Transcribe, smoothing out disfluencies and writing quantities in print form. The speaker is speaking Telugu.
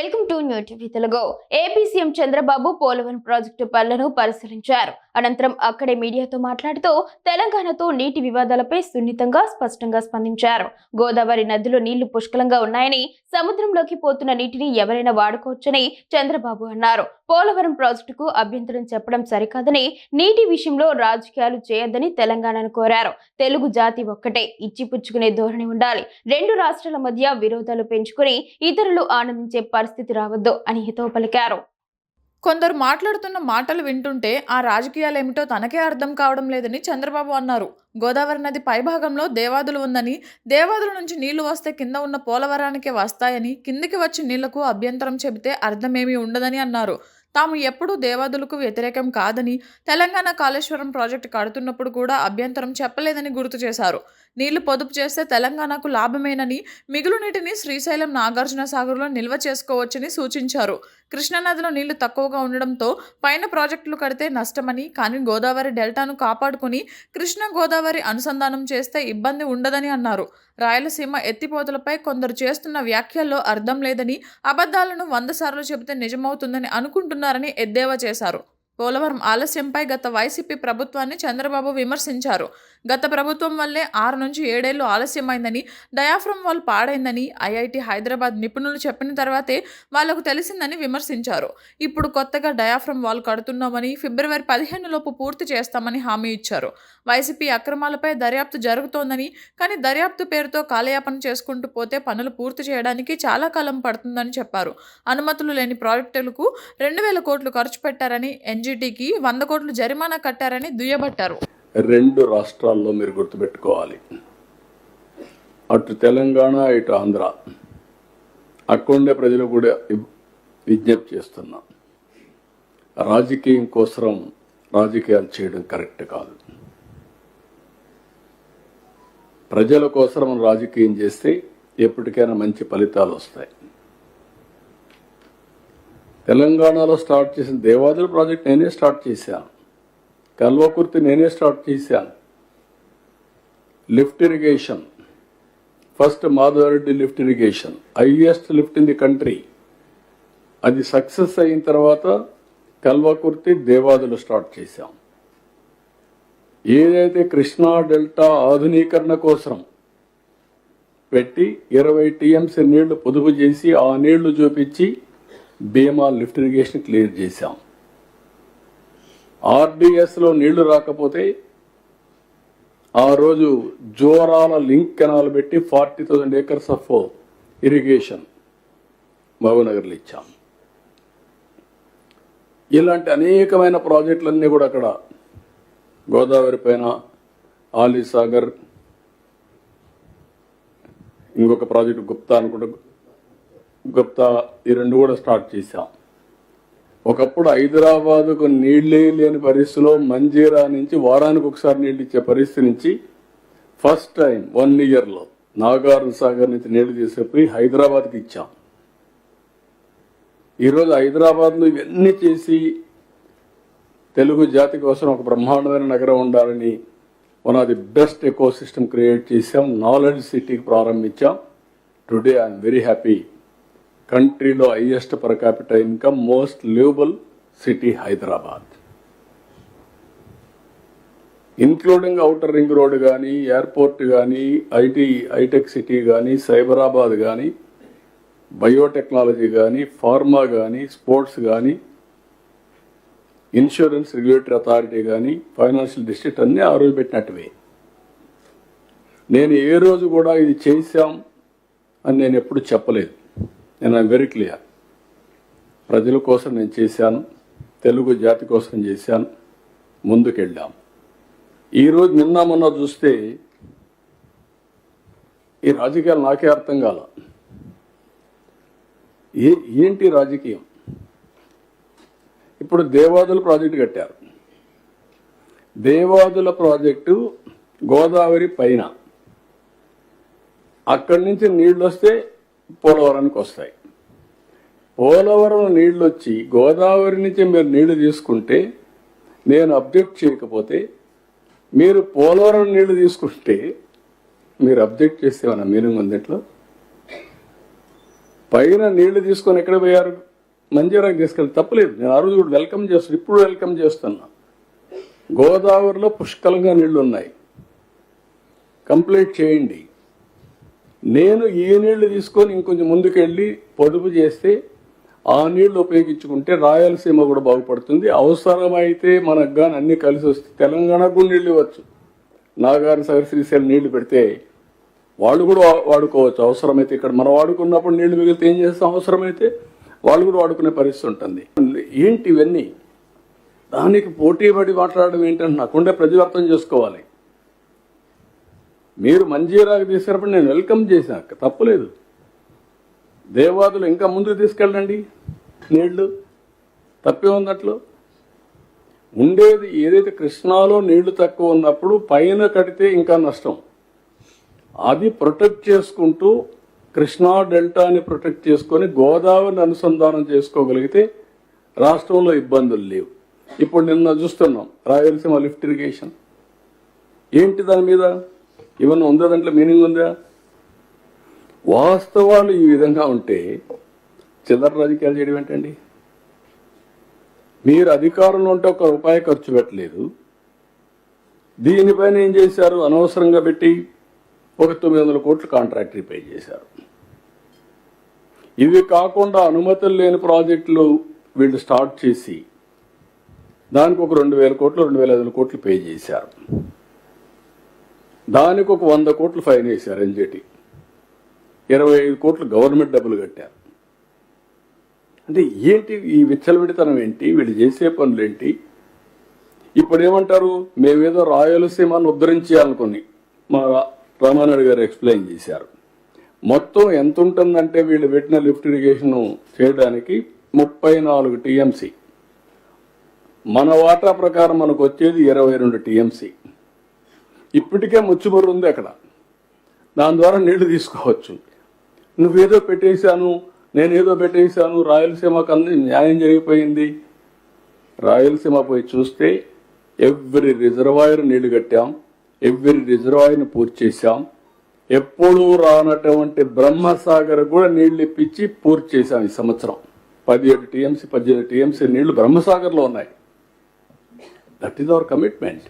Welcome to new TV Telugu. AP CM Chandrababu Polavaram project పనులను పరిశీలించారు. అనంతరం అక్కడే మీడియాతో మాట్లాడుతూ తెలంగాణతో నీటి వివాదాలపై సున్నితంగా స్పష్టంగా స్పందించారు. గోదావరి నదిలో నీళ్లు పుష్కలంగా ఉన్నాయని, సముద్రంలోకి పోతున్న నీటిని ఎవరైనా వాడుకోవచ్చని చంద్రబాబు అన్నారు. పోలవరం ప్రాజెక్టుకు అభ్యంతరం చెప్పడం సరికాదని, నీటి విషయంలో రాజకీయాలు చేయొద్దని తెలంగాణను కోరారు. తెలుగు జాతి ఒక్కటే, ఇచ్చిపుచ్చుకునే ధోరణి ఉండాలి. రెండు రాష్ట్రాల మధ్య విరోధాలు పెంచుకుని ఇతరులు ఆనందించే పరిస్థితి రావద్దు అని హితవు పలికారు. కొందరు మాట్లాడుతున్న మాటలు వింటుంటే ఆ రాజకీయాలేమిటో తనకే అర్థం కావడం లేదని చంద్రబాబు అన్నారు. గోదావరి నది పైభాగంలో దేవాదులు ఉందని, దేవాదుల నుంచి నీళ్లు వస్తే కింద ఉన్న పోలవరానికే వస్తాయని, కిందికి వచ్చి నీళ్లకు అభ్యంతరం చెబితే అర్థమేమీ ఉండదని అన్నారు. తాము ఎప్పుడూ దేవాదులకు వ్యతిరేకం కాదని, తెలంగాణ కాళేశ్వరం ప్రాజెక్టు కడుతున్నప్పుడు కూడా అభ్యంతరం చెప్పలేదని గుర్తు చేశారు. నీళ్లు పొదుపు చేస్తే తెలంగాణకు లాభమేనని, మిగులు నీటిని శ్రీశైలం, నాగార్జున సాగర్లో నిల్వ చేసుకోవచ్చని సూచించారు. కృష్ణానదిలో నీళ్లు తక్కువగా ఉండడంతో పైన ప్రాజెక్టులు కడితే నష్టమని, కానీ గోదావరి డెల్టాను కాపాడుకుని కృష్ణ గోదావరి అనుసంధానం చేస్తే ఇబ్బంది ఉండదని అన్నారు. రాయలసీమ ఎత్తిపోతలపై కొందరు చేస్తున్న వ్యాఖ్యల్లో అర్థం లేదని, అబద్ధాలను 100 సార్లు చెబితే నిజమవుతుందని అనుకుంటున్నారని ఎద్దేవా చేశారు. పోలవరం ఆలస్యంపై గత వైసీపీ ప్రభుత్వాన్ని చంద్రబాబు విమర్శించారు. గత ప్రభుత్వం వల్లే 6 నుంచి 7 ఏళ్లు ఆలస్యమైందని, డయాఫ్రమ్ వాల్ పాడైందని ఐఐటి హైదరాబాద్ నిపుణులు చెప్పిన తర్వాతే వాళ్లకు తెలిసిందని విమర్శించారు. ఇప్పుడు కొత్తగా డయాఫ్రమ్ వాల్ కడుతున్నామని, ఫిబ్రవరి 15 లోపు పూర్తి చేస్తామని హామీ ఇచ్చారు. వైసీపీ అక్రమాలపై దర్యాప్తు జరుగుతోందని, కానీ దర్యాప్తు పేరుతో కాలయాపన చేసుకుంటూ పోతే పనులు పూర్తి చేయడానికి చాలా కాలం పడుతుందని చెప్పారు. అనుమతులు లేని ప్రాజెక్టులకు 2000 కోట్లు ఖర్చు పెట్టారని, ఎన్జీటీకి 100 కోట్లు జరిమానా కట్టారని దుయ్యబట్టారు. రెండు రాష్ట్రాల్లో మీరు గుర్తుపెట్టుకోవాలి, అటు తెలంగాణ ఇటు ఆంధ్ర, అక్కడుండే ప్రజలు కూడా విజ్ఞప్తి చేస్తున్నాం. రాజకీయం కోసం రాజకీయాలు చేయడం కరెక్ట్ కాదు. ప్రజల కోసం రాజకీయం చేస్తే ఎప్పటికైనా మంచి ఫలితాలు వస్తాయి. తెలంగాణలో స్టార్ట్ చేసిన దేవాదుల ప్రాజెక్ట్ నేనే స్టార్ట్ చేశాను. కల్వకుర్తి నేనే స్టార్ట్ చేశాను. Lift irrigation, first Madhavareddy lift irrigation, highest lift in the country. అది సక్సెస్ అయిన తర్వాత కల్వకుర్తి, దేవాదులు స్టార్ట్ చేశాం. ఏదైతే కృష్ణా డెల్టా ఆధునీకరణ కోసం పెట్టి 20 టీఎంసీ నీళ్లు పొదుపు చేసి ఆ నీళ్లు చూపించి భీమా లిఫ్ట్ ఇరిగేషన్ క్లియర్ చేశాం. ఆర్డిఎస్లో నీళ్లు రాకపోతే ఆ రోజు జోరాల లింక్ కెనాల్ పెట్టి 40,000 acres ఆఫ్ ఇరిగేషన్ మహబూబ్నగర్లో ఇచ్చాం. ఇలాంటి అనేకమైన ప్రాజెక్టులన్నీ కూడా అక్కడ గోదావరి పైన ఆలీసాగర్, ఇంకొక ప్రాజెక్టు గుప్తా అనుకుంటా, గుప్తా, ఈ రెండు కూడా స్టార్ట్ చేశాం. ఒకప్పుడు హైదరాబాదుకు నీళ్లే లేని పరిస్థితిలో మంజీరా నుంచి వారానికి ఒకసారి నీళ్ళు ఇచ్చే పరిస్థితి నుంచి ఫస్ట్ టైం 1 yearలో నాగార్జున సాగర్ నుంచి నీళ్లు తీసుకుపోయి హైదరాబాద్కి ఇచ్చాం. ఈరోజు హైదరాబాద్లో ఇవన్నీ చేసి తెలుగు జాతి కోసం ఒక బ్రహ్మాండమైన నగరం ఉండాలని one of the best ecosystem create చేశాం. నాలెడ్జ్ సిటీకి ప్రారంభించాం. Today I'm very happy. కంట్రీలో highest per capital income, most livable city Hyderabad, including outer ring road కానీ, ఎయిర్పోర్ట్ కానీ, హైటెక్ సిటీ కానీ, సైబరాబాద్ కానీ, బయోటెక్నాలజీ కానీ, ఫార్మా కానీ, స్పోర్ట్స్ కానీ, ఇన్సూరెన్స్ రెగ్యులేటరీ అథారిటీ కానీ, ఫైనాన్షియల్ డిస్ట్రిక్ట్ అన్నీ ఆ రోజు పెట్టినట్టువే. నేను ఏ రోజు కూడా ఇది చేశాం అని నేను ఎప్పుడు చెప్పలేదు. నేను ఐఎమ్ వెరీ క్లియర్. ప్రజల కోసం నేను చేశాను, తెలుగు జాతి కోసం చేశాను, ముందుకెళ్ళాం. ఈరోజు నిన్న మొన్న చూస్తే ఈ రాజకీయాలు నాకే అర్థం కాల. ఏంటి రాజకీయం? ఇప్పుడు దేవాదుల ప్రాజెక్టు కట్టారు. దేవాదుల ప్రాజెక్టు గోదావరి పైన, అక్కడి నుంచి నీళ్ళు వస్తే పోలవరానికి వస్తాయి. పోలవరం నీళ్ళు వచ్చి గోదావరి నుంచి మీరు నీళ్లు తీసుకుంటే, నేను అబ్జెక్ట్ చేయకపోతే, మీరు పోలవరం నీళ్లు తీసుకుంటే మీరు అబ్జెక్ట్ చేస్తే ఏమన్నా మీనింగ్ ఉంది? ఇంట్లో పైన నీళ్లు తీసుకొని ఎక్కడ పోయారు? మంజీరాకి తీసుకెళ్ళి తప్పలేదు. నేను ఆ రోజు కూడా వెల్కమ్ చేస్తాను, ఇప్పుడు వెల్కమ్ చేస్తున్నా. గోదావరిలో పుష్కలంగా నీళ్లు ఉన్నాయి, కంప్లీట్ చేయండి. నేను ఈ నీళ్లు తీసుకొని ఇంకొంచెం ముందుకెళ్ళి పొదుపు చేస్తే ఆ నీళ్లు ఉపయోగించుకుంటే రాయలసీమ కూడా బాగుపడుతుంది. అవసరమైతే మనకు కానీ అన్ని కలిసి వస్తే తెలంగాణకు కూడా నీళ్ళు ఇవ్వచ్చు. నాగార్జున సాగర్, శ్రీశైలం నీళ్లు పెడితే వాళ్ళు కూడా వాడుకోవచ్చు. అవసరమైతే ఇక్కడ మనం వాడుకున్నప్పుడు నీళ్లు మిగిలితే ఏం చేస్తాం? అవసరమైతే వాళ్ళు కూడా వాడుకునే పరిస్థితి ఉంటుంది. ఏంటి ఇవన్నీ? దానికి పోటీ పడి మాట్లాడడం ఏంటంటే నాకుండే ప్రజలు అర్థం చేసుకోవాలి. మీరు మంజీరాకు తీసుకున్నప్పుడు నేను వెల్కమ్ చేశాక తప్పులేదు. దేవాదులు ఇంకా ముందుకు తీసుకెళ్ళండి నీళ్లు, తప్పే ఉన్నట్లు. ఉండేది ఏదైతే కృష్ణాలో నీళ్లు తక్కువ ఉన్నప్పుడు పైన కడితే ఇంకా నష్టం. అది ప్రొటెక్ట్ చేసుకుంటూ కృష్ణా డెల్టాని ప్రొటెక్ట్ చేసుకొని గోదావరిని అనుసంధానం చేసుకోగలిగితే రాష్ట్రంలో ఇబ్బందులు లేవు. ఇప్పుడు నిన్న చూస్తున్నాం రాయలసీమ లిఫ్ట్ ఇరిగేషన్. ఏంటి దాని మీద ఇవన్నీ ఉందా? దాంట్లో మీనింగ్ ఉందా? వాస్తవాలు ఈ విధంగా ఉంటే చిల్లర రాజకీయాలు చేయడం ఏంటండి? మీరు అధికారంలో ఉంటే ఒక రూపాయి ఖర్చు పెట్టలేదు. దీనిపైన ఏం చేశారు? అనవసరంగా పెట్టి ఒక 900 కోట్లు కాంట్రాక్ట్ పే చేశారు. ఇవి కాకుండా అనుమతులు లేని ప్రాజెక్టులు వీళ్ళు స్టార్ట్ చేసి దానికి ఒక 2000 కోట్లు 2500 కోట్లు పే చేశారు. దానికి ఒక 100 కోట్లు ఫైన్ వేశారు ఎల్జేటీ. 25 కోట్లు గవర్నమెంట్ డబ్బులు కట్టారు. అంటే ఏంటి ఈ విచ్చలవిడితనం? ఏంటి వీళ్ళు చేసే పనులు ఏంటి? ఇప్పుడు ఏమంటారు? మేమేదో రాయలసీమను ఉద్ధరించాలనుకుని మా రామానాయుడు గారు ఎక్స్ప్లెయిన్ చేశారు. మొత్తం ఎంత ఉంటుందంటే వీళ్ళు పెట్టిన లిఫ్ట్ ఇరిగేషన్ చేయడానికి 34 టీఎంసీ. మన వాటా ప్రకారం మనకు వచ్చేది 22 టీఎంసీ. ఇప్పటికే ముచ్చుమరు ఉంది అక్కడ. దాని ద్వారా నీళ్లు తీసుకోవచ్చు. నువ్వేదో పెట్టేశాను, నేనేదో పెట్టేశాను, రాయలసీమకు అన్ని న్యాయం జరిగిపోయింది. రాయలసీమ పోయి చూస్తే ఎవ్రీ రిజర్వాయర్ నీళ్లు కట్టాం, ఎవ్రీ రిజర్వాయర్ని పూర్తి చేశాం. ఎప్పుడూ రానటువంటి బ్రహ్మసాగర్ కూడా నీళ్లు ఇప్పించి పూర్తి చేశాం. ఈ సంవత్సరం 17 టీఎంసీ 18 టీఎంసీ నీళ్లు బ్రహ్మసాగర్లో ఉన్నాయి. That is our commitment.